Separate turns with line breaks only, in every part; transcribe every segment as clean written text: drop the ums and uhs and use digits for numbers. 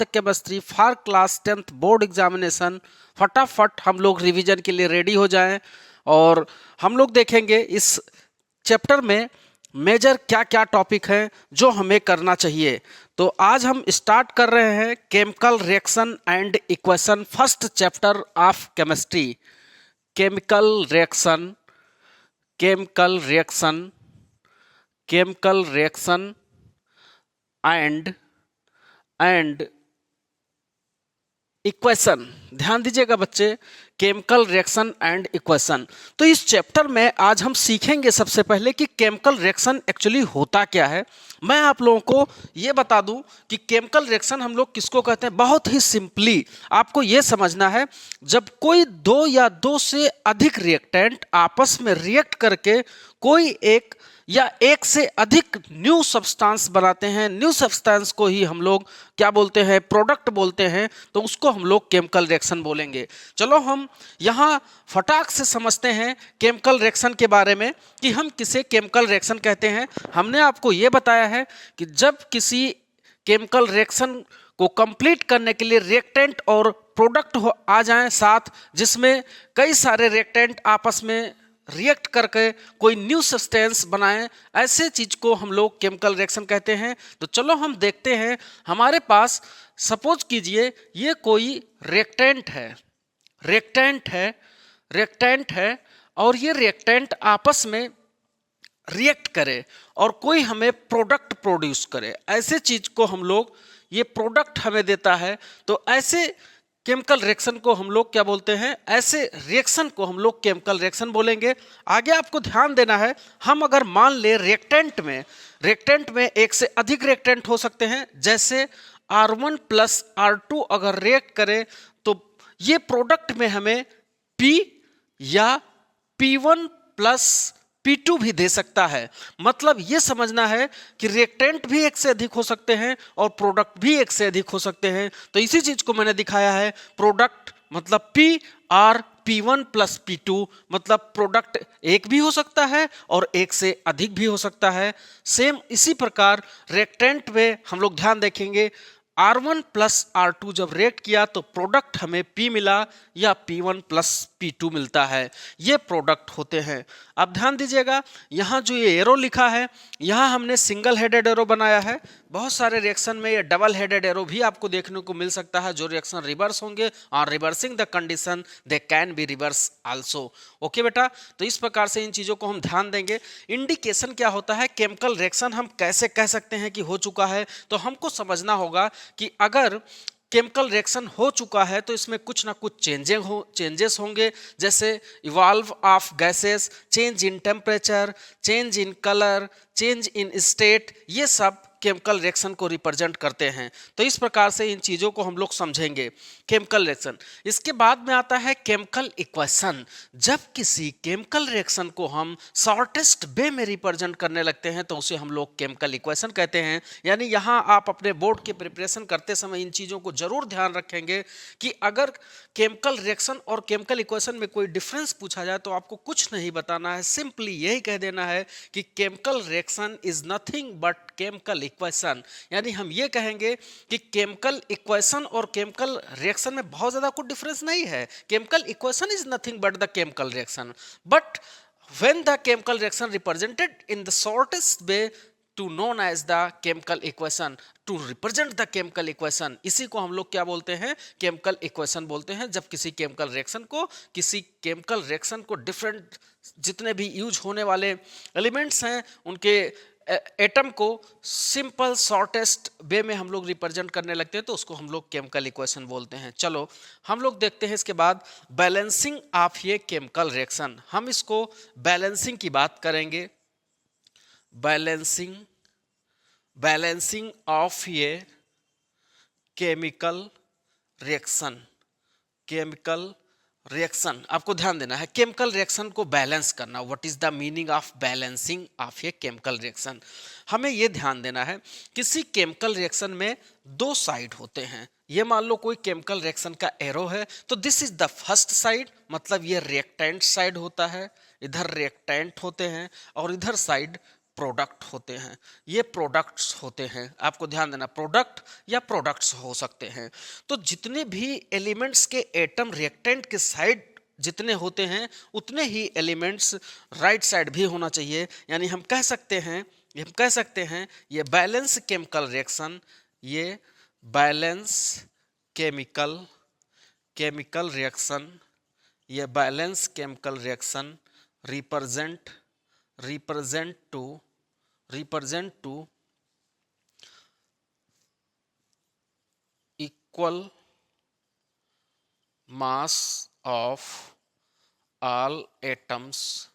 The chemistry for class 10th board examination. फटाफट हम लोग रिवीजन के लिए रेडी हो जाएं और हम लोग देखेंगे इस चैप्टर में मेजर क्या क्या टॉपिक हैं जो हमें करना चाहिए। तो आज हम स्टार्ट कर रहे हैं chemical reaction and equation, first chapter of chemistry. Chemical reaction, chemical reaction, chemical reaction and equation. ध्यान दीजिएगा बच्चे, केमिकल रिएक्शन एंड इक्वेशन। तो इस चैप्टर में आज हम सीखेंगे सबसे पहले कि केमिकल रिएक्शन एक्चुअली होता क्या है। मैं आप लोगों को ये बता दूं कि केमिकल रिएक्शन हम लोग किसको कहते हैं। बहुत ही सिंपली आपको ये समझना है, जब कोई दो या दो से अधिक रिएक्टेंट आपस में रिएक्ट करके कोई एक या एक से अधिक न्यू सब्सटेंस बनाते हैं, न्यू सब्सटेंस को ही हम लोग क्या बोलते हैं, प्रोडक्ट बोलते हैं, तो उसको हम लोग केमिकल रिएक्शन बोलेंगे। चलो हम यहाँ फटाक से समझते हैं केमिकल रिएक्शन के बारे में कि हम किसे केमिकल रिएक्शन कहते हैं। हमने आपको ये बताया है कि जब किसी केमिकल रिएक्शन को कंप्लीट करने के लिए रिएक्टेंट और प्रोडक्ट आ जाएं साथ, जिसमें कई सारे रिएक्टेंट आपस में रिएक्ट करके कोई न्यू सब्सटेंस बनाएं, ऐसे चीज को हम लोग केमिकल रिएक्शन कहते हैं। तो चलो हम देखते हैं, हमारे पास सपोज कीजिए ये कोई रिएक्टेंट है, रिएक्टेंट है और ये रिएक्टेंट आपस में रिएक्ट करे और कोई हमें प्रोडक्ट प्रोड्यूस करे, ऐसे चीज को हम लोग, ये प्रोडक्ट हमें देता है, तो ऐसे केमिकल रिएक्शन को हम लोग क्या बोलते हैं, ऐसे रिएक्शन को हम लोग केमिकल रिएक्शन बोलेंगे। आगे आपको ध्यान देना है, हम अगर मान ले रिएक्टेंट में एक से अधिक रिएक्टेंट हो सकते हैं, जैसे R1 प्लस R2 अगर रिएक्ट करे तो ये प्रोडक्ट में हमें P या P1 प्लस P2 भी दे सकता है। मतलब ये समझना है कि रिएक्टेंट भी एक से अधिक हो सकते हैं और प्रोडक्ट भी एक से अधिक हो सकते हैं। तो इसी चीज को मैंने दिखाया है, प्रोडक्ट मतलब P और P1 प्लस P2, मतलब प्रोडक्ट एक भी हो सकता है और एक से अधिक भी हो सकता है। सेम इसी प्रकार रिएक्टेंट में हम लोग ध्यान देखेंगे, R1 प्लस R2 जब रिएक्ट किया तो प्रोडक्ट हमें P मिला या P1 प्लस P2 मिलता है, ये प्रोडक्ट होते हैं। अब ध्यान दीजिएगा, यहाँ जो ये एरो लिखा है, यहाँ हमने सिंगल हेडेड एरो बनाया है। बहुत सारे रिएक्शन में ये डबल हेडेड एरो भी आपको देखने को मिल सकता है। जो रिएक्शन रिवर्स होंगे और reversing the condition they can be reverse also. Okay बेटा, तो इस प्रकार से इन चीजों को हम ध्यान देंगे। इंडिकेशन क्या होता है, केमिकल रिएक्शन हम कैसे कह सकते हैं कि हो चुका है, तो हमको समझना होगा कि अगर केमिकल रिएक्शन हो चुका है तो इसमें कुछ ना कुछ चेंजेस होंगे, जैसे evolve of gases, change in temperature, change in colour, change in state, ये सब केमिकल रिएक्शन को रिप्रेजेंट करते हैं। तो इस प्रकार से इन चीजों को हम लोग समझेंगे केमिकल रिएक्शन। इसके बाद में आता है केमिकल इक्वेशन। जब किसी केमिकल रिएक्शन को हम शॉर्टेस्ट वे में रिप्रेजेंट करने लगते हैं तो उसे हम लोग केमिकल इक्वेशन कहते हैं। यानी यहाँ आप अपने बोर्ड की प्रिपरेशन करते समय इन चीजों को जरूर ध्यान रखेंगे कि अगर केमिकल रिएक्शन और केमिकल इक्वेशन में कोई डिफरेंस पूछा जाए तो आपको कुछ नहीं बताना है, सिंपली यही कह देना है कि chemical reaction is nothing but chemical equation. यानी हम ये कहेंगे कि केमिकल इक्वेशन और केमिकल रिएक्शन में बहुत ज्यादा कुछ डिफरेंस नहीं है। Chemical equation is nothing but the chemical reaction, but when the chemical reaction represented in the shortest way to known as the chemical equation, to represent the chemical equation, इसी को हम लोग क्या बोलते हैं, केमिकल इक्वेशन बोलते हैं। जब किसी केमिकल रिएक्शन को डिफरेंट जितने भी यूज होने वाले एलिमेंट्स हैं उनके एटम को सिंपल शॉर्टेस्ट वे में हम लोग रिप्रेजेंट करने लगते हैं तो उसको हम लोग केमिकल इक्वेशन बोलते हैं। चलो हम लोग देखते हैं इसके बाद बैलेंसिंग ऑफ ये केमिकल रिएक्शन। हम इसको बैलेंसिंग की बात करेंगे, बैलेंसिंग ऑफ ये केमिकल रिएक्शन। आपको ध्यान देना है, केमिकल रिएक्शन को बैलेंस करना। What is the meaning of balancing of a chemical reaction? हमें यह ध्यान देना है, किसी केमिकल रिएक्शन में दो साइड होते हैं। ये मान लो कोई केमिकल रिएक्शन का एरो है, तो this is the first side, मतलब ये रिएक्टेंट साइड होता है, इधर रिएक्टेंट होते हैं और इधर साइड प्रोडक्ट होते हैं, ये प्रोडक्ट्स होते हैं। आपको ध्यान देना, प्रोडक्ट या प्रोडक्ट्स हो सकते हैं। तो जितने भी एलिमेंट्स के एटम रिएक्टेंट के साइड जितने होते हैं उतने ही एलिमेंट्स राइट साइड भी होना चाहिए। यानी हम कह सकते हैं ये बैलेंस केमिकल रिएक्शन, ये बैलेंस केमिकल रिएक्शन, ये balance chemical reaction represent to equal mass of all atoms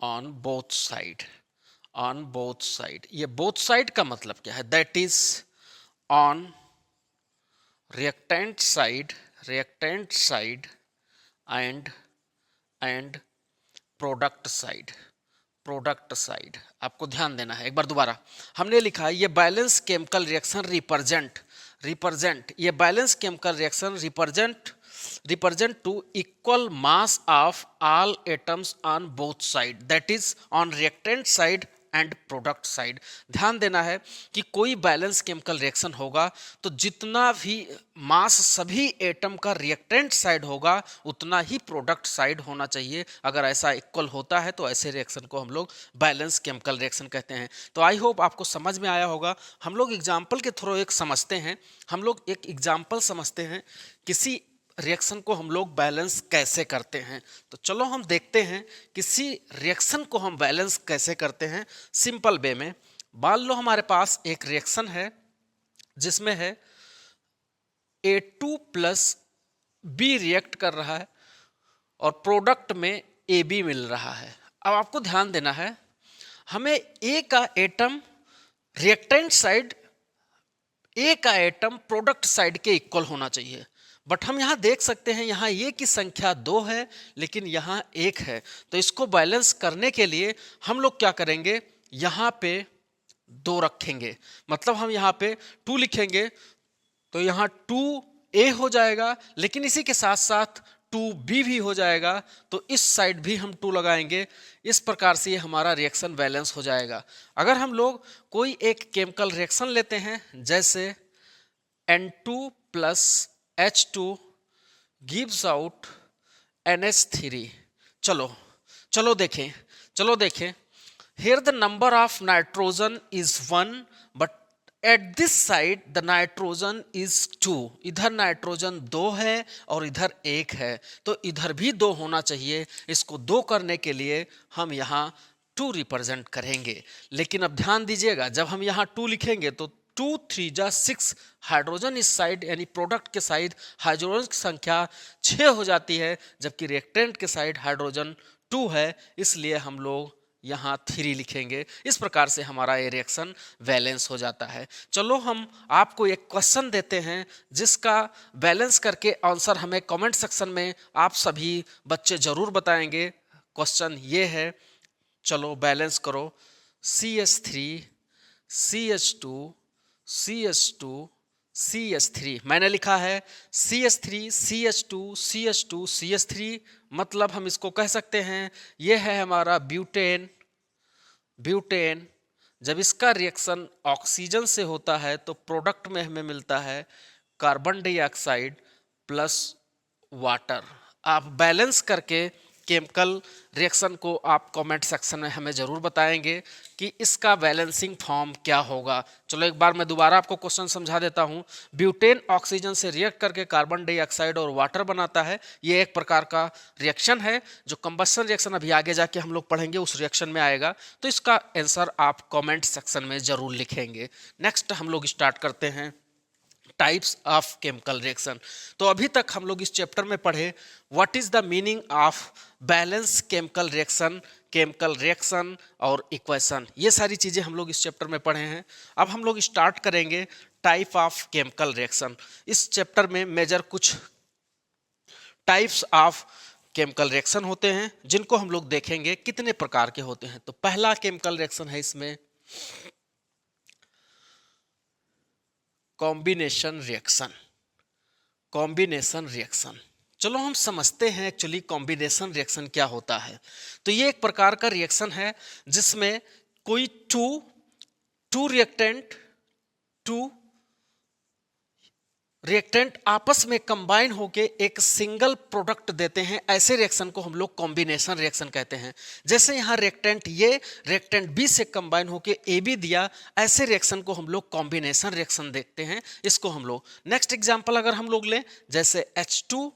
on both side. ये बोथ साइड का मतलब क्या है? That is on reactant side and product side. आपको ध्यान देना है, एक बार दोबारा हमने लिखा है ये बैलेंस केमिकल रिएक्शन रिप्रेजेंट ये balance chemical reaction represent to equal mass of all atoms on both side, that is on reactant side and product side. ध्यान देना है कि कोई बैलेंस केमिकल रिएक्शन होगा तो जितना भी मास सभी एटम का रिएक्टेंट साइड होगा उतना ही प्रोडक्ट साइड होना चाहिए। अगर ऐसा इक्वल होता है तो ऐसे रिएक्शन को हम लोग बैलेंस केमिकल रिएक्शन कहते हैं। तो आई होप आपको समझ में आया होगा। हम लोग एग्जाम्पल के थ्रू एक एग्जाम्पल समझते हैं किसी रिएक्शन को हम लोग बैलेंस कैसे करते हैं। तो चलो हम देखते हैं किसी रिएक्शन को हम बैलेंस कैसे करते हैं सिंपल वे में। मान लो हमारे पास एक रिएक्शन है जिसमें है A2 प्लस B रिएक्ट कर रहा है और प्रोडक्ट में AB मिल रहा है। अब आपको ध्यान देना है, हमें A का एटम रिएक्टेंट साइड, A का एटम प्रोडक्ट साइड के इक्वल होना चाहिए। बट हम यहाँ देख सकते हैं यहाँ ये की संख्या 2 है लेकिन यहाँ 1 है। तो इसको बैलेंस करने के लिए हम लोग क्या करेंगे, यहाँ पे 2 रखेंगे। मतलब हम यहाँ पे 2 लिखेंगे तो यहाँ 2A हो जाएगा, लेकिन इसी के साथ साथ 2B भी हो जाएगा। तो इस साइड भी हम 2 लगाएंगे। इस प्रकार से ये हमारा रिएक्शन बैलेंस हो जाएगा। अगर हम लोग कोई एक केमिकल रिएक्शन लेते हैं जैसे N2 plus H2 gives out NH3। चलो देखें। Here the number of nitrogen is 1 but at this side the nitrogen is 2। इधर नाइट्रोजन 2 है और इधर 1 है, तो इधर भी 2 होना चाहिए। इसको 2 करने के लिए हम यहाँ 2 रिप्रेजेंट करेंगे। लेकिन अब ध्यान दीजिएगा, जब हम यहाँ 2 लिखेंगे तो 2 3 जा 6 हाइड्रोजन इस साइड यानी प्रोडक्ट के साइड हाइड्रोजन की संख्या 6 हो जाती है, जबकि रिएक्टेंट के साइड हाइड्रोजन 2 है, इसलिए हम लोग यहाँ 3 लिखेंगे। इस प्रकार से हमारा ये रिएक्शन बैलेंस हो जाता है। चलो हम आपको एक क्वेश्चन देते हैं जिसका बैलेंस करके आंसर हमें कमेंट सेक्शन में आप सभी बच्चे जरूर बताएंगे। क्वेश्चन ये है, चलो बैलेंस करो। CH3 CH2 CH2 CH3। मैंने लिखा है CH3 CH2 CH2 CH3, मतलब हम इसको कह सकते हैं ये है हमारा ब्यूटेन। जब इसका रिएक्शन ऑक्सीजन से होता है तो प्रोडक्ट में हमें मिलता है कार्बन डाइऑक्साइड प्लस वाटर। आप बैलेंस करके केमिकल रिएक्शन को आप कमेंट सेक्शन में हमें ज़रूर बताएंगे कि इसका बैलेंसिंग फॉर्म क्या होगा। चलो एक बार मैं दोबारा आपको क्वेश्चन समझा देता हूँ। ब्यूटेन ऑक्सीजन से रिएक्ट करके कार्बन डाइऑक्साइड और वाटर बनाता है। ये एक प्रकार का रिएक्शन है जो कंबशन रिएक्शन अभी आगे जाके हम लोग पढ़ेंगे, उस रिएक्शन में आएगा। तो इसका आंसर आप कमेंट सेक्शन में ज़रूर लिखेंगे। नेक्स्ट हम लोग स्टार्ट करते हैं टाइप्स ऑफ केमिकल रिएक्शन। तो अभी तक हम लोग इस चैप्टर में पढ़े what is the meaning of balance chemical reaction और इक्वेशन। ये सारी चीजें हम लोग इस चैप्टर में पढ़े हैं। अब हम लोग स्टार्ट करेंगे टाइप ऑफ केमिकल रिएक्शन। इस चैप्टर में मेजर कुछ टाइप्स ऑफ केमिकल रिएक्शन होते हैं जिनको हम लोग देखेंगे कितने प्रकार के होते हैं। तो पहला केमिकल रिएक्शन है इसमें कॉम्बिनेशन रिएक्शन। चलो हम समझते हैं एक्चुअली कॉम्बिनेशन रिएक्शन क्या होता है। तो ये एक प्रकार का रिएक्शन है जिसमें कोई two two reactant two reactant आपस में कंबाइन होके एक सिंगल प्रोडक्ट देते हैं, ऐसे रिएक्शन को हम लोग कॉम्बिनेशन रिएक्शन कहते हैं। जैसे यहाँ रिएक्टेंट ये रिएक्टेंट बी से कंबाइन होके ए बी दिया, ऐसे रिएक्शन को हम लोग कॉम्बिनेशन रिएक्शन देखते हैं, इसको हम लोग। नेक्स्ट एग्जांपल अगर हम लोग लें, जैसे H2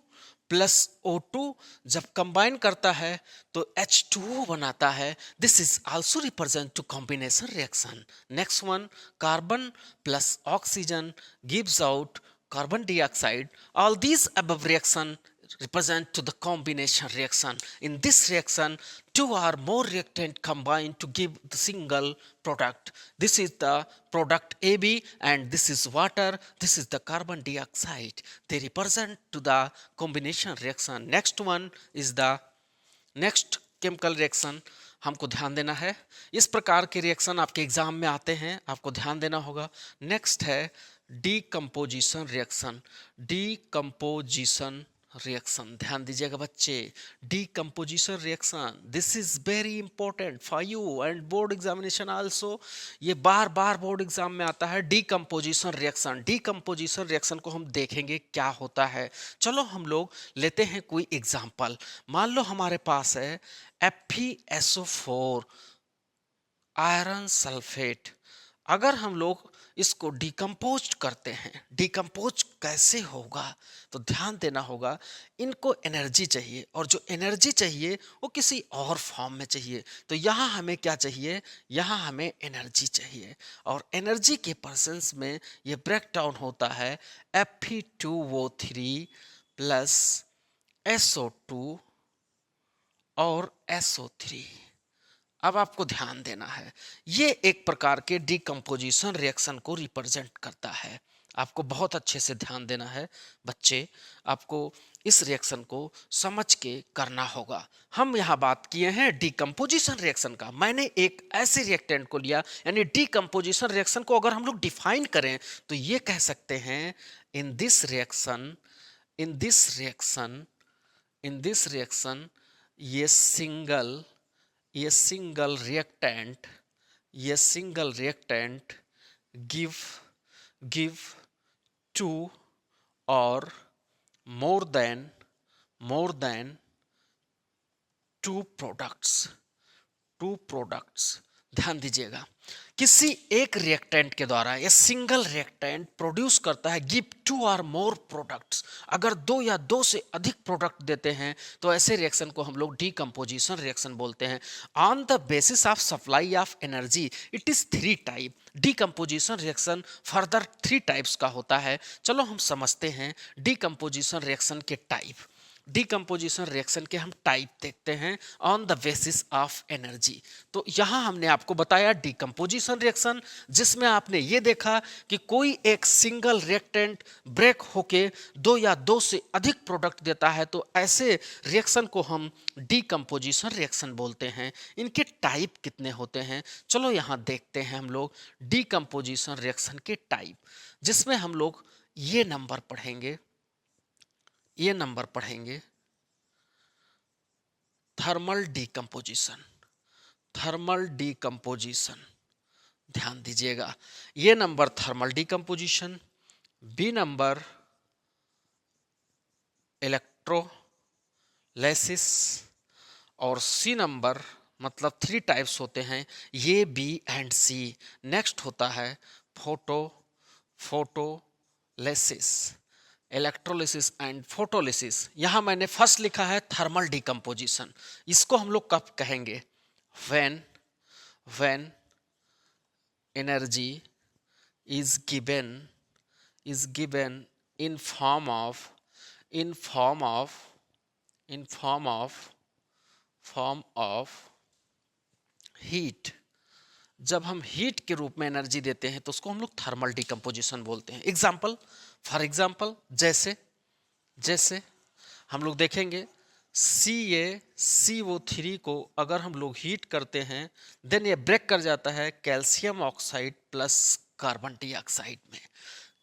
प्लस O2 जब कंबाइन करता है तो H2O बनाता है, this is also represent to combination reaction. Next one, carbon plus oxygen gives out carbon dioxide. All these above reaction represent to the combination reaction. In this reaction, two or more reactant combine to give the single product. This is the product AB and this is water, this is the carbon dioxide. They represent to the combination reaction. Next one is the next chemical reaction. हमको ध्यान देना है, इस प्रकार के reaction आपके exam में आते हैं, आपको ध्यान देना होगा। नेक्स्ट है डीकम्पोजिशन रिएक्शन। डीकम्पोजिशन रिएक्शन, ध्यान दीजिएगा बच्चे, decomposition reaction, this is very important for you and board examination also. ये बार बार बोर्ड एग्जाम में आता है डीकम्पोजिशन रिएक्शन। डीकम्पोजिशन रिएक्शन को हम देखेंगे क्या होता है। चलो हम लोग लेते हैं कोई एग्जाम्पल। मान लो हमारे पास है FeSO4 आयरन सल्फेट। अगर हम लोग इसको डिकम्पोज करते हैं, डिकम्पोज कैसे होगा तो ध्यान देना होगा, इनको एनर्जी चाहिए और जो एनर्जी चाहिए वो किसी और फॉर्म में चाहिए। तो यहाँ हमें क्या चाहिए, यहाँ हमें एनर्जी चाहिए और एनर्जी के प्रेजेंस में ये ब्रेक डाउन होता है Fe2O3 प्लस SO2 और SO3। अब आपको ध्यान देना है, ये एक प्रकार के डिकम्पोजिशन रिएक्शन को रिप्रेजेंट करता है। आपको बहुत अच्छे से ध्यान देना है बच्चे, आपको इस रिएक्शन को समझ के करना होगा। हम यहाँ बात किए हैं डिकम्पोजिशन रिएक्शन का। मैंने एक ऐसे रिएक्टेंट को लिया, यानी डिकम्पोजिशन रिएक्शन को अगर हम लोग डिफाइन करें तो ये कह सकते हैं इन दिस रिएक्शन ये सिंगल रिएक्टेंट गिव टू और मोर देन टू प्रोडक्ट्स। ध्यान दीजिएगा, किसी एक रिएक्टेंट के द्वारा यह सिंगल रिएक्टेंट प्रोड्यूस करता है गिव टू और मोर प्रोडक्ट्स। अगर दो या दो से अधिक प्रोडक्ट देते हैं तो ऐसे रिएक्शन को हम लोग डीकम्पोजिशन रिएक्शन बोलते हैं। On the basis of supply of energy it is 3 type. Decomposition reaction further 3 types का होता है। चलो हम समझते हैं डीकम्पोजिशन रिएक्शन के टाइप। डीकम्पोजिशन रिएक्शन के हम टाइप देखते हैं on the basis of energy. तो यहाँ हमने आपको बताया डीकम्पोजिशन रिएक्शन, जिसमें आपने ये देखा कि कोई एक सिंगल रिएक्टेंट ब्रेक होके दो या दो से अधिक प्रोडक्ट देता है, तो ऐसे रिएक्शन को हम डीकम्पोजिशन रिएक्शन बोलते हैं। इनके टाइप कितने होते हैं, चलो यहाँ देखते हैं हम लोग डीकम्पोजिशन रिएक्शन के टाइप, जिसमें हम लोग ये नंबर पढ़ेंगे थर्मल डिकम्पोजिशन। ध्यान दीजिएगा, ये number thermal decomposition, B number electrolysis और सी नंबर, मतलब 3 टाइप्स होते हैं ये, बी एंड सी। नेक्स्ट होता है फोटोलिसिस, इलेक्ट्रोलिसिस एंड फोटोलिसिस। यहाँ मैंने फर्स्ट लिखा है थर्मल डिकम्पोजिशन। इसको हम लोग कब कहेंगे, when energy is given in form of heat. जब हम हीट के रूप में एनर्जी देते हैं तो उसको हम लोग थर्मल डिकम्पोजिशन बोलते हैं। फॉर एग्जाम्पल जैसे हम लोग देखेंगे CaCO3 को अगर हम लोग हीट करते हैं देन ये ब्रेक कर जाता है calcium oxide plus carbon dioxide में,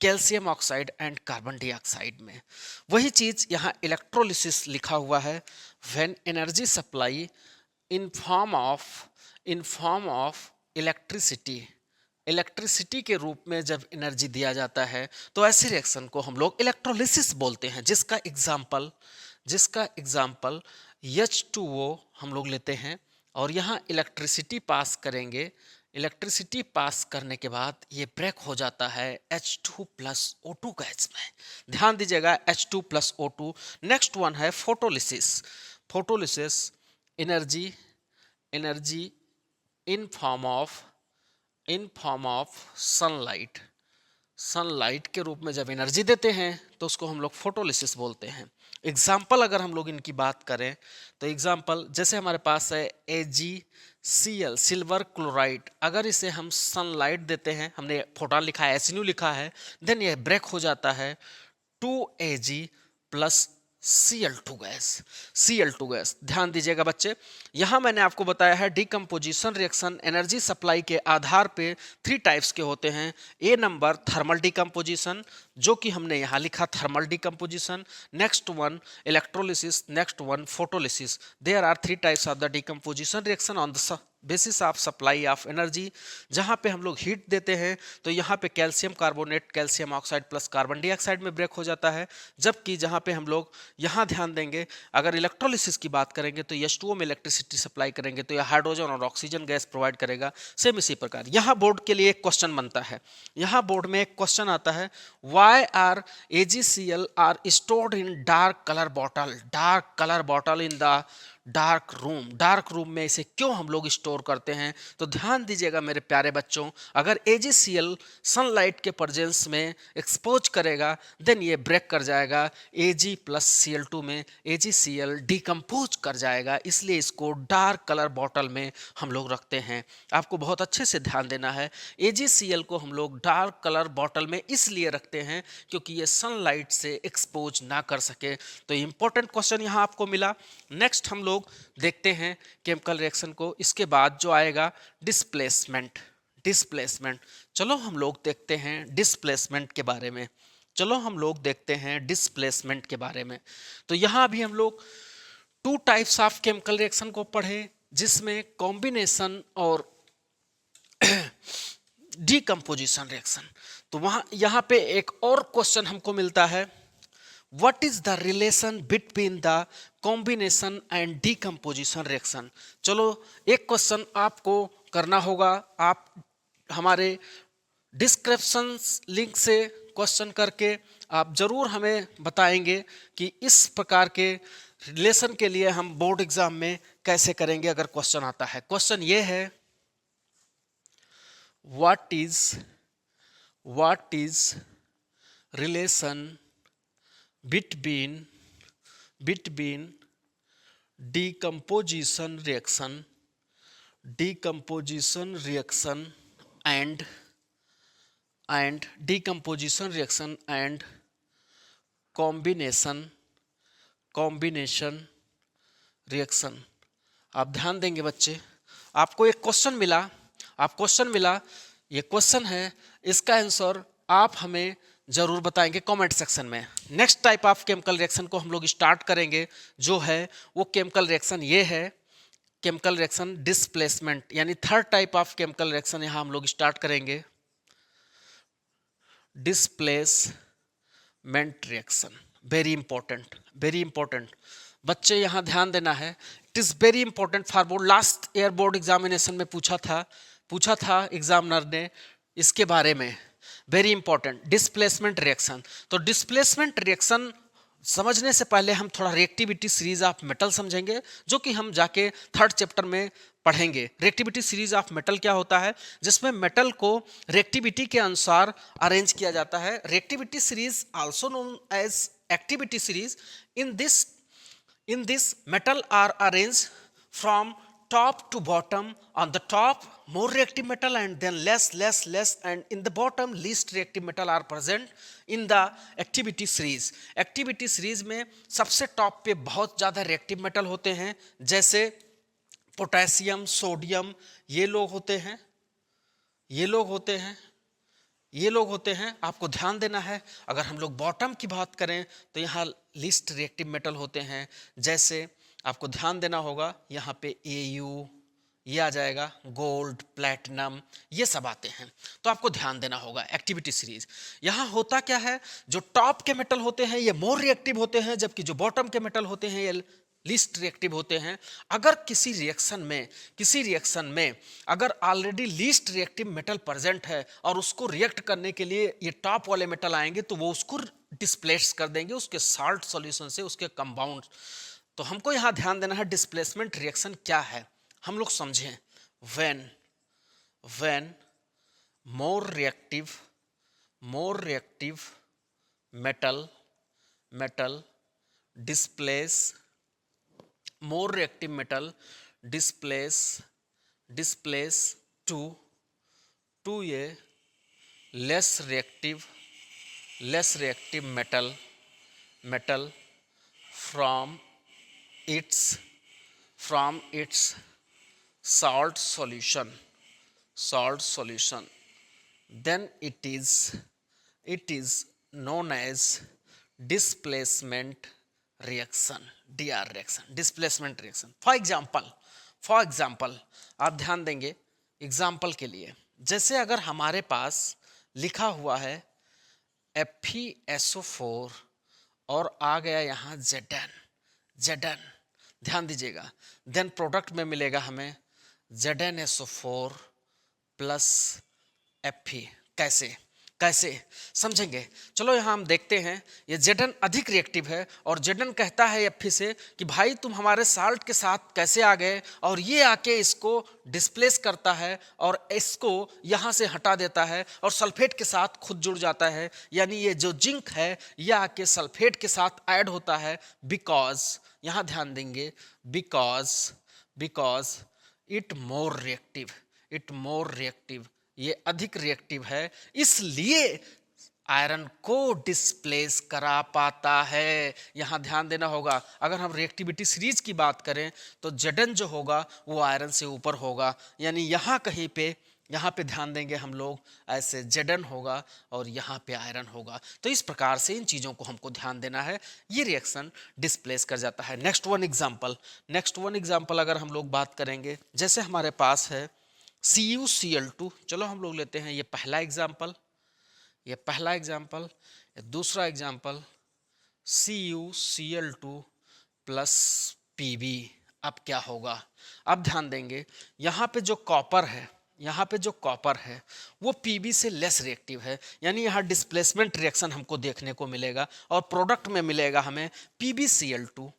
calcium oxide and carbon dioxide में। वही चीज यहाँ इलेक्ट्रोलिसिस लिखा हुआ है, when energy supply in form of electricity के रूप में जब एनर्जी दिया जाता है तो ऐसे रिएक्शन को हम लोग इलेक्ट्रोलिसिस बोलते हैं, जिसका एग्जाम्पल H2O हम लोग लेते हैं और यहाँ इलेक्ट्रिसिटी पास करेंगे। इलेक्ट्रिसिटी पास करने के बाद ये ब्रेक हो जाता है H2 प्लस O2 गैस में। ध्यान दीजिएगा, H2 plus O2। Next one है photolysis. Energy in form of sunlight के रूप में जब एनर्जी देते हैं तो उसको हम लोग फोटोलिसिस बोलते हैं। एग्जाम्पल अगर हम लोग इनकी बात करें तो एग्जाम्पल जैसे हमारे पास है AgCl, सिल्वर क्लोराइड। अगर इसे हम सनलाइट देते हैं, हमने फोटॉन लिखा है, SNU लिखा है, देन ये ब्रेक हो जाता है 2Ag प्लस Cl2 गैस। ध्यान दीजिएगा बच्चे, यहां मैंने आपको बताया है डिकम्पोजिशन रिएक्शन एनर्जी सप्लाई के आधार पे 3 टाइप्स के होते हैं। ए नंबर थर्मल डिकम्पोजिशन, जो कि हमने यहाँ लिखा thermal decomposition. Next one electrolysis, next one photolysis. There are 3 types of the decomposition reaction on the basis of supply of energy. जहाँ पे हम लोग हीट देते हैं तो यहाँ पे calcium carbonate, calcium oxide plus carbon dioxide में ब्रेक हो जाता है। जबकि जहाँ पे हम लोग यहाँ ध्यान देंगे, अगर इलेक्ट्रोलिसिस की बात करेंगे तो H2O में इलेक्ट्रिसिटी सप्लाई करेंगे तो यह हाइड्रोजन और ऑक्सीजन गैस प्रोवाइड करेगा। सेम इसी प्रकार यहाँ बोर्ड के लिए एक क्वेश्चन बनता है। यहाँ बोर्ड में एक क्वेश्चन आता है, why are AgCl are stored in dark colour bottle in the dark room में इसे क्यों हम लोग स्टोर करते हैं। तो ध्यान दीजिएगा मेरे प्यारे बच्चों, अगर AgCl सनलाइट के प्रेजेंस में एक्सपोज करेगा देन ये ब्रेक कर जाएगा Ag प्लस Cl2 में, AgCl डिकम्पोज कर जाएगा, इसलिए इसको डार्क कलर बॉटल में हम लोग रखते हैं। आपको बहुत अच्छे से ध्यान देना है, AgCl को हम लोग डार्क कलर बॉटल में इसलिए रखते हैं क्योंकि ये सनलाइट से एक्सपोज ना कर सके। तो इंपॉर्टेंट क्वेश्चन यहाँ आपको मिला। नेक्स्ट हम लोग देखते हैं केमिकल रिएक्शन को। इसके बाद जो आएगा डिस्प्लेसमेंट। चलो हम लोग देखते हैं डिस्प्लेसमेंट के बारे में। तो यहां भी हम लोग 2 टाइप्स ऑफ केमिकल रिएक्शन को पढ़े, जिसमें कॉम्बिनेशन और डिकम्पोजिशन रिएक्शन। तो वहां यहां पे एक और क्वेश्चन हमको मिलता है, What is the relation between the combination and decomposition reaction? चलो एक क्वेश्चन आपको करना होगा, आप हमारे डिस्क्रिप्शन लिंक से क्वेश्चन करके आप जरूर हमें बताएंगे कि इस प्रकार के रिलेशन के लिए हम बोर्ड एग्जाम में कैसे करेंगे अगर क्वेश्चन आता है। क्वेश्चन ये है, what is relation between decomposition reaction and combination reaction। आप ध्यान देंगे बच्चे, आपको एक क्वेश्चन मिला, ये क्वेश्चन है, इसका आंसर आप हमें जरूर बताएंगे कमेंट सेक्शन में। Next type of chemical reaction को हम लोग स्टार्ट करेंगे, जो है वो केमिकल रिएक्शन ये है, केमिकल रिएक्शन डिस्प्लेसमेंट, यानी third type of chemical reaction यहां हम लोग स्टार्ट करेंगे, डिस्प्लेसमेंट रिएक्शन। वेरी इंपॉर्टेंट बच्चे, यहां ध्यान देना है, it is very important for board. Last year board examination में पूछा था एग्जामिनर ने इसके बारे में। Very important displacement reaction. तो डिस्प्लेसमेंट रिएक्शन समझने से पहले हम थोड़ा रिएक्टिविटी सीरीज ऑफ मेटल समझेंगे, जो कि हम जाके 3rd चैप्टर में पढ़ेंगे। रिएक्टिविटी सीरीज ऑफ मेटल क्या होता है, जिसमें मेटल को रिएक्टिविटी के अनुसार अरेंज किया जाता है। Reactivity series also known as activity series. In this, metal are arranged from top to bottom. On the top, more reactive metal, and then less, and in the bottom, least reactive metal are present in the activity series. Activity series में सबसे top पे बहुत ज़्यादा reactive metal होते हैं, जैसे potassium, sodium, ये लोग होते हैं। आपको ध्यान देना है। अगर हम लोग बॉटम की बात करें तो यहाँ लीस्ट रिएक्टिव मेटल होते हैं, जैसे आपको ध्यान देना होगा, यहाँ पे Au, ये आ जाएगा गोल्ड, प्लैटिनम, ये सब आते हैं। तो आपको ध्यान देना होगा एक्टिविटी सीरीज। यहाँ होता क्या है, जो टॉप के मेटल होते हैं ये मोर रिएक्टिव होते हैं, जबकि जो बॉटम के मेटल होते हैं ये लीस्ट रिएक्टिव होते हैं। अगर किसी रिएक्शन में अगर already least reactive metal present है और उसको रिएक्ट करने के लिए ये टॉप वाले मेटल आएंगे, तो वो उसको डिस्प्लेस कर देंगे उसके साल्ट सॉल्यूशन से, उसके कंपाउंड। तो हमको यहाँ ध्यान देना है डिस्प्लेसमेंट रिएक्शन क्या है, हम लोग समझें। When more reactive metal displace more reactive metal displace to a less reactive metal from its salt solution, then it is known as displacement reaction, DR reaction, displacement reaction. For example आप ध्यान देंगे example के लिए, जैसे अगर हमारे पास लिखा हुआ है FeSO4 और आ गया यहाँ Zn, ध्यान दीजिएगा, देन प्रोडक्ट में मिलेगा हमें ZnSO4 प्लस Fe। कैसे समझेंगे, चलो यहाँ हम देखते हैं। ये Zn अधिक रिएक्टिव है और Zn कहता है Fe से कि भाई तुम हमारे साल्ट के साथ कैसे आ गए, और ये आके इसको डिस्प्लेस करता है और इसको यहाँ से हटा देता है और सल्फेट के साथ खुद जुड़ जाता है, यानी ये जो जिंक है ये आके सल्फेट के साथ ऐड होता है। बिकॉज यहाँ ध्यान देंगे, बिकॉज इट मोर रिएक्टिव, ये अधिक रिएक्टिव है, इसलिए आयरन को डिस्प्लेस करा पाता है। यहां ध्यान देना होगा, अगर हम रिएक्टिविटी सीरीज की बात करें तो Zn जो होगा वो आयरन से ऊपर होगा, यानी यहाँ कहीं पे, यहाँ पे ध्यान देंगे हम लोग, ऐसे Zn होगा और यहाँ पे आयरन होगा। तो इस प्रकार से इन चीज़ों को हमको ध्यान देना है, ये रिएक्शन डिस्प्लेस कर जाता है। नेक्स्ट वन एग्जाम्पल अगर हम लोग बात करेंगे, जैसे हमारे पास है CuCl2, चलो हम लोग लेते हैं ये पहला एग्जाम्पल, ये दूसरा एग्जाम्पल CuCl2 प्लस Pb। अब क्या होगा, अब ध्यान देंगे यहाँ पे जो कॉपर है वो Pb से लेस रिएक्टिव है, यानी यहाँ डिस्प्लेसमेंट रिएक्शन हमको देखने को मिलेगा और प्रोडक्ट में मिलेगा हमें PbCl2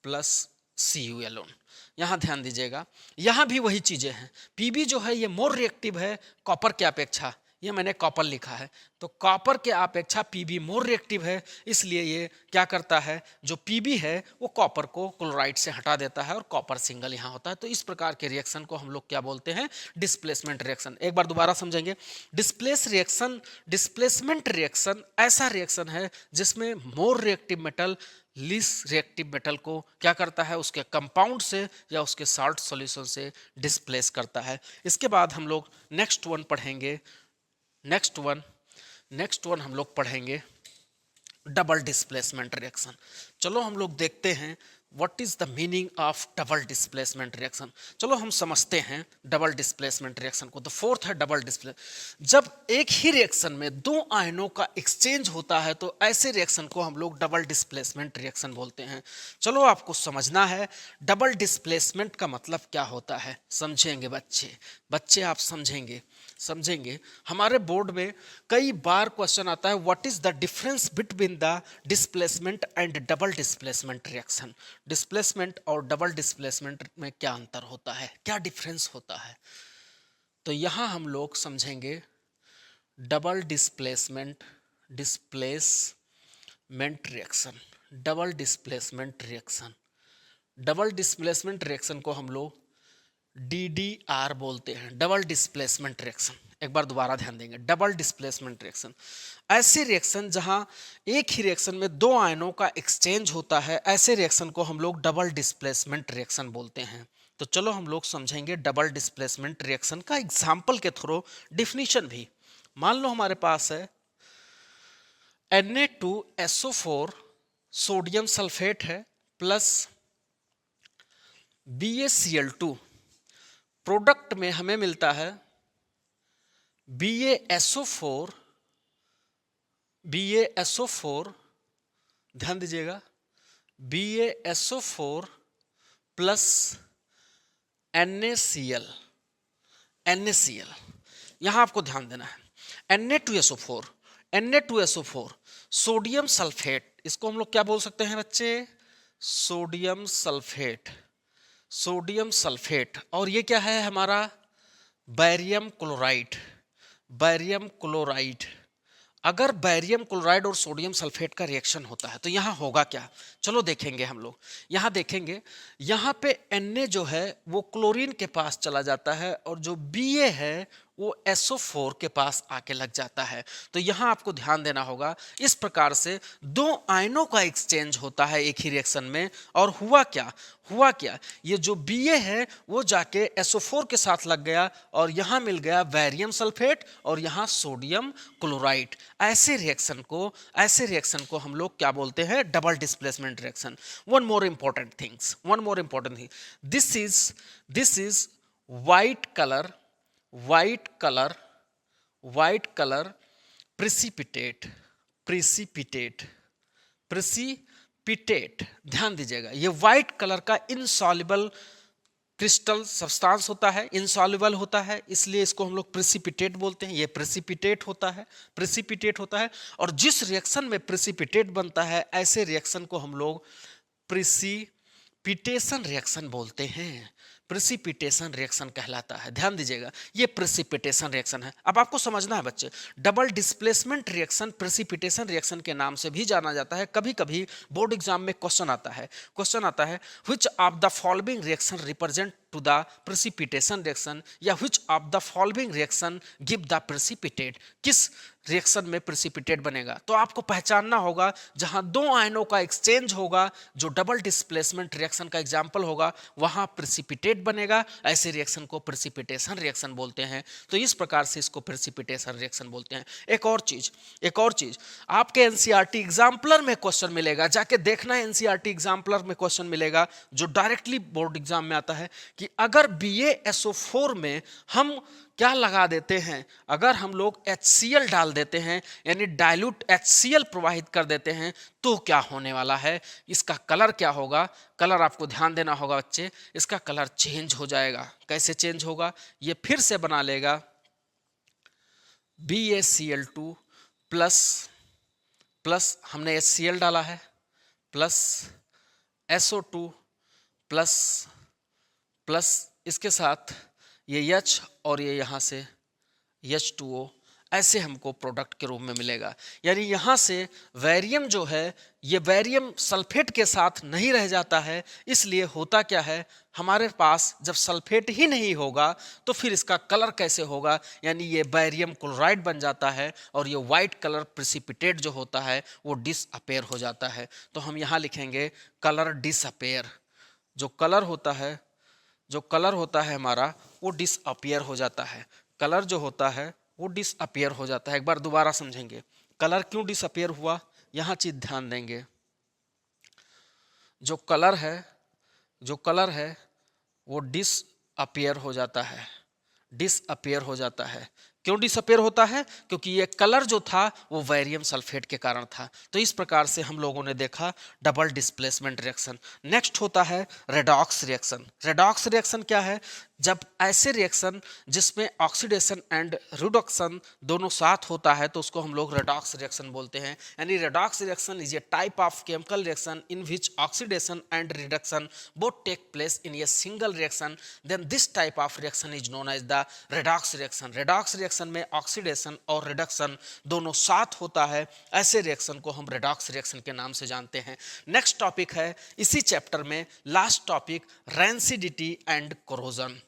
प्लस Cu एलोन। यहाँ ध्यान दीजिएगा, यहाँ भी वही चीजें हैं। Pb जो है ये मोर रिएक्टिव है कॉपर के अपेक्षा, ये मैंने कॉपर लिखा है, तो कॉपर के अपेक्षा Pb मोर रिएक्टिव है, इसलिए ये क्या करता है, जो Pb है वो कॉपर को क्लोराइड से हटा देता है और कॉपर सिंगल यहाँ होता है। तो इस प्रकार के रिएक्शन को हम लोग क्या बोलते हैं, डिस्प्लेसमेंट रिएक्शन। एक बार दोबारा समझेंगे, डिस्प्लेसमेंट रिएक्शन ऐसा रिएक्शन है जिसमें more reactive metal lease reactive metal को क्या करता है, उसके कंपाउंड से या उसके साल्ट सॉल्यूशन से डिस्प्लेस करता है। इसके बाद हम लोग नेक्स्ट वन हम लोग पढ़ेंगे डबल डिस्प्लेसमेंट रिएक्शन। चलो हम लोग देखते हैं what is the meaning of double displacement reaction. चलो हम समझते हैं डबल डिस्प्लेसमेंट रिएक्शन को। द फोर्थ है डबल डिस्प्लेस। जब एक ही रिएक्शन में दो आयनों का एक्सचेंज होता है तो ऐसे रिएक्शन को हम लोग डबल डिस्प्लेसमेंट रिएक्शन बोलते हैं। चलो आपको समझना है डबल डिस्प्लेसमेंट का मतलब क्या होता है, समझेंगे बच्चे आप समझेंगे। हमारे बोर्ड में कई बार क्वेश्चन आता है what is the difference between the displacement and double displacement reaction. Displacement और डबल डिस्प्लेसमेंट में क्या अंतर होता है, क्या डिफरेंस होता है, तो यहां हम लोग समझेंगे double displacement reaction. Double displacement reaction को हम लोग DDR बोलते हैं, डबल डिस्प्लेसमेंट रिएक्शन। एक बार दोबारा ध्यान देंगे, डबल डिस्प्लेसमेंट रिएक्शन ऐसे रिएक्शन जहां एक ही रिएक्शन में दो आयनों का एक्सचेंज होता है, ऐसे रिएक्शन को हम लोग डबल डिस्प्लेसमेंट रिएक्शन बोलते हैं। तो चलो हम लोग समझेंगे डबल डिस्प्लेसमेंट रिएक्शन का एग्जाम्पल के थ्रू, डिफिनीशन भी। मान लो हमारे पास है Na2SO4 सोडियम सल्फेट है प्लस BaCl2 प्रोडक्ट में हमें मिलता है BaSO4, ध्यान दीजिएगा, BaSO4 प्लस NaCl। यहां आपको ध्यान देना है, Na2SO4 सोडियम सल्फेट, इसको हम लोग क्या बोल सकते हैं बच्चे, सोडियम सल्फेट। और ये क्या है हमारा, बैरियम क्लोराइड। अगर बैरियम क्लोराइड और सोडियम सल्फेट का रिएक्शन होता है तो यहां होगा क्या, चलो देखेंगे हम लोग। यहां देखेंगे, यहां पे Na जो है वो क्लोरीन के पास चला जाता है और जो Ba है वो SO4 के पास आके लग जाता है। तो यहां आपको ध्यान देना होगा, इस प्रकार से दो आयनों का एक्सचेंज होता है एक ही रिएक्शन में। और हुआ क्या, ये जो Ba है वो जाके SO4 के साथ लग गया और यहां मिल गया बैरियम सल्फेट और यहां सोडियम क्लोराइड। ऐसे रिएक्शन को हम लोग क्या बोलते हैं, double displacement reaction. One more important thing, this is white colour precipitate. ध्यान दीजिएगा, ये व्हाइट कलर का इनसॉल्युबल क्रिस्टल सब्सटेंस होता है, इनसॉल्युबल होता है, इसलिए इसको हम लोग प्रिसिपिटेट बोलते हैं। ये प्रिसिपिटेट होता है। और जिस रिएक्शन में प्रिसिपिटेट बनता है, ऐसे रिएक्शन को हम लोग प्रिसिपिटेशन रिएक्शन बोलते हैं। प्रिसिपिटेशन रिएक्शन कहलाता है। ध्यान दीजिएगा, ये प्रिसिपिटेशन रिएक्शन है। अब आपको समझना है बच्चे, double displacement reaction precipitation reaction के नाम से भी जाना जाता है। कभी कभी बोर्ड एग्जाम में क्वेश्चन आता है, which of the following reaction represent to the precipitation reaction, या which of the following reaction give the precipitate, किस रिएक्शन में प्रिसिपिटेट बनेगा। तो आपको पहचानना होगा, जहां दो आयनों का एक्सचेंज होगा, जो डबल डिस्प्लेसमेंट रिएक्शन का एग्जांपल होगा, वहां प्रिसिपिटेट बनेगा। ऐसे रिएक्शन को प्रिसिपिटेशन रिएक्शन बोलते हैं। तो इस प्रकार से इसको प्रिसिपिटेशन रिएक्शन बोलते हैं। एक और चीज आपके एनसीईआरटी एग्जाम्पलर में क्वेश्चन मिलेगा, जाके देखना है, एनसीईआरटी एग्जाम्पलर में क्वेश्चन मिलेगा जो डायरेक्टली बोर्ड एग्जाम में आता है, कि अगर BaSO4 में हम क्या लगा देते हैं, अगर हम लोग HCl डाल देते हैं, यानी डाइल्यूट HCl प्रवाहित कर देते हैं, तो क्या होने वाला है, इसका कलर क्या होगा। कलर आपको ध्यान देना होगा बच्चे, इसका कलर चेंज हो जाएगा। कैसे चेंज होगा, ये फिर से बना लेगा BaCl2 प्लस हमने HCl डाला है, प्लस SO2 प्लस इसके साथ ये H और ये यहाँ से H2O, ऐसे हमको प्रोडक्ट के रूप में मिलेगा। यानी यहाँ से बैरियम जो है, ये बैरियम सल्फेट के साथ नहीं रह जाता है। इसलिए होता क्या है, हमारे पास जब सल्फेट ही नहीं होगा तो फिर इसका कलर कैसे होगा, यानी ये बैरियम क्लोराइड बन जाता है और ये वाइट कलर प्रिसिपिटेट जो होता है वो डिसअपेयर हो जाता है। तो हम यहाँ लिखेंगे कलर डिसअपेयर। जो कलर होता है हमारा वो डिसअपियर हो जाता है। कलर जो होता है वो डिसअपियर हो जाता है। एक बार दोबारा समझेंगे, कलर क्यों डिसअपियर हुआ, यहां चीज ध्यान देंगे। जो कलर है वो डिसअपियर हो जाता है। क्यों डिसअपियर होता है, क्योंकि ये कलर जो था वो बैरियम सल्फेट के कारण था। तो इस प्रकार से हम लोगों ने देखा डबल डिस्प्लेसमेंट रिएक्शन। नेक्स्ट होता है रेडॉक्स रिएक्शन क्या है, जब ऐसे रिएक्शन जिसमें ऑक्सीडेशन एंड रिडक्शन दोनों साथ होता है तो उसको हम लोग रेडॉक्स रिएक्शन बोलते हैं। यानी redox reaction is a type of chemical reaction in which oxidation and reduction both take place in a single reaction, then this type of reaction is known as the redox reaction. Redox reaction में oxidation और reduction दोनों साथ होता है, ऐसे reaction को हम redox reaction के नाम से जानते हैं। नेक्स्ट टॉपिक है इसी चैप्टर में last topic, rancidity and corrosion.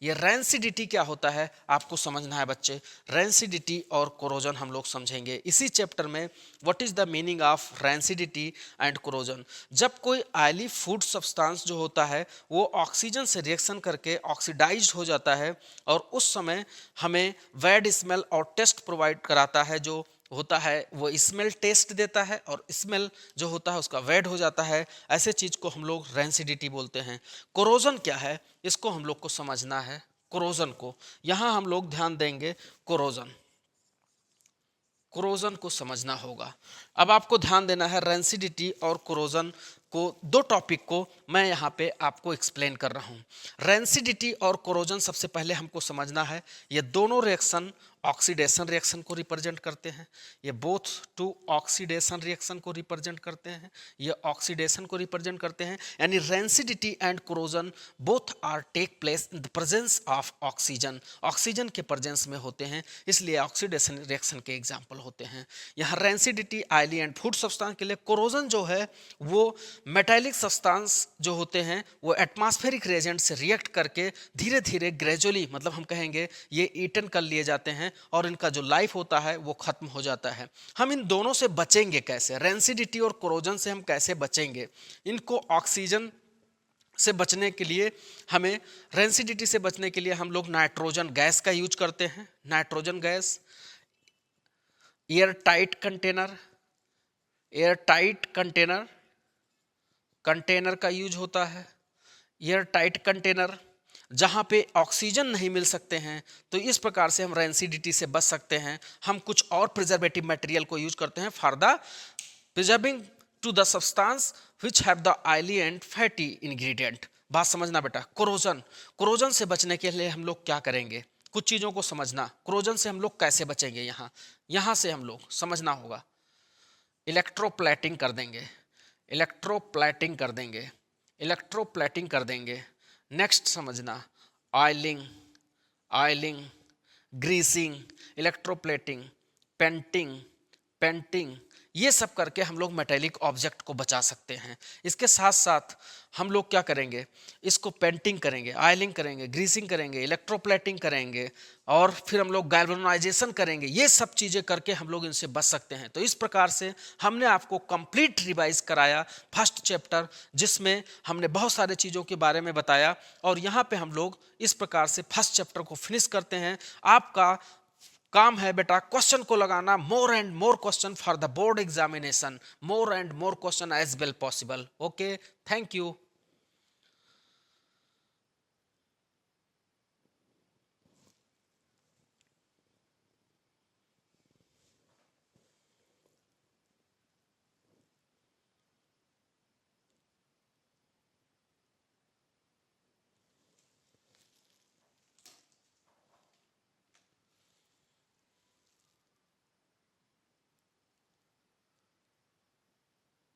ये रैंसिडिटी क्या होता है आपको समझना है बच्चे। रैंसिडिटी और कोरोजन हम लोग समझेंगे इसी चैप्टर में। What is the meaning of rancidity and corrosion. जब कोई ऑयली फूड सब्सटेंस जो होता है वो ऑक्सीजन से रिएक्शन करके ऑक्सीडाइज्ड हो जाता है और उस समय हमें बैड स्मेल और टेस्ट प्रोवाइड कराता है, जो होता है वो स्मेल टेस्ट देता है, और स्मेल जो होता है उसका वेट हो जाता है। ऐसे चीज को हम लोग रेंसिडिटी बोलते हैं। कोरोजन क्या है, इसको हम लोग को समझना है। कोरोजन को यहां हम लोग ध्यान देंगे। कोरोजन कोरोजन को समझना होगा। अब आपको ध्यान देना है रेंसिडिटी और कोरोजन को, दो टॉपिक को मैं यहाँ पे आपको एक्सप्लेन कर रहा हूँ। रेंसिडिटी और कोरोजन सबसे पहले हमको समझना है। ये दोनों रिएक्शन ऑक्सीडेशन रिएक्शन को रिप्रेजेंट करते हैं। ये बोथ टू ऑक्सीडेशन रिएक्शन को रिप्रेजेंट करते हैं, ये ऑक्सीडेशन को रिप्रेजेंट करते हैं। यानी rancidity and corrosion both are take place in the presence of oxygen, oxygen के प्रेजेंस में होते हैं, इसलिए ऑक्सीडेशन रिएक्शन के एग्जाम्पल होते हैं। यहाँ rancidity oily and food substance के लिए, कोरोजन जो है वो मेटालिक सब्सटेंस जो होते हैं वो एटमॉस्फेरिक रिएजेंट से रिएक्ट करके धीरे धीरे ग्रेजुअली, मतलब हम कहेंगे ये ईटन कर लिए जाते हैं और इनका जो लाइफ होता है वो खत्म हो जाता है। हम इन दोनों से बचेंगे कैसे, रेंसिडिटी और कोरोजन से हम कैसे बचेंगे? इनको ऑक्सीजन से बचने के लिए, हमें रेंसिडिटी से बचने के लिए हम लोग नाइट्रोजन गैस का यूज करते हैं। Nitrogen gas, air tight container, air tight container का यूज होता है। एयर टाइट कंटेनर जहाँ पे ऑक्सीजन नहीं मिल सकते हैं, तो इस प्रकार से हम रेंसिडिटी से बच सकते हैं। हम कुछ और प्रिजर्वेटिव मटेरियल को यूज करते हैं for the preserving to the substance which have the oily and fatty ingredient. बात समझना बेटा। कोरोजन से बचने के लिए हम लोग क्या करेंगे, कुछ चीज़ों को समझना। कोरोजन से हम लोग कैसे बचेंगे, यहाँ से हम लोग समझना होगा। इलेक्ट्रोप्लेटिंग कर देंगे, इलेक्ट्रोप्लेटिंग कर देंगे, इलेक्ट्रोप्लेटिंग कर देंगे। नेक्स्ट समझना, ऑयलिंग, ग्रीसिंग, इलेक्ट्रोप्लेटिंग, पेंटिंग, ये सब करके हम लोग मेटेलिक ऑब्जेक्ट को बचा सकते हैं। इसके साथ साथ हम लोग क्या करेंगे, इसको पेंटिंग करेंगे, ऑयलिंग करेंगे, ग्रीसिंग करेंगे, इलेक्ट्रोप्लेटिंग करेंगे, और फिर हम लोग गैल्वेनाइजेशन करेंगे। ये सब चीज़ें करके हम लोग इनसे बच सकते हैं। तो इस प्रकार से हमने आपको कंप्लीट रिवाइज कराया फर्स्ट चैप्टर, जिसमें हमने बहुत सारे चीज़ों के बारे में बताया, और यहाँ पे हम लोग इस प्रकार से फर्स्ट चैप्टर को फिनिश करते हैं। आपका काम है बेटा क्वेश्चन को लगाना, more and more question for the board examination, more and more question as well possible. Okay, thank you.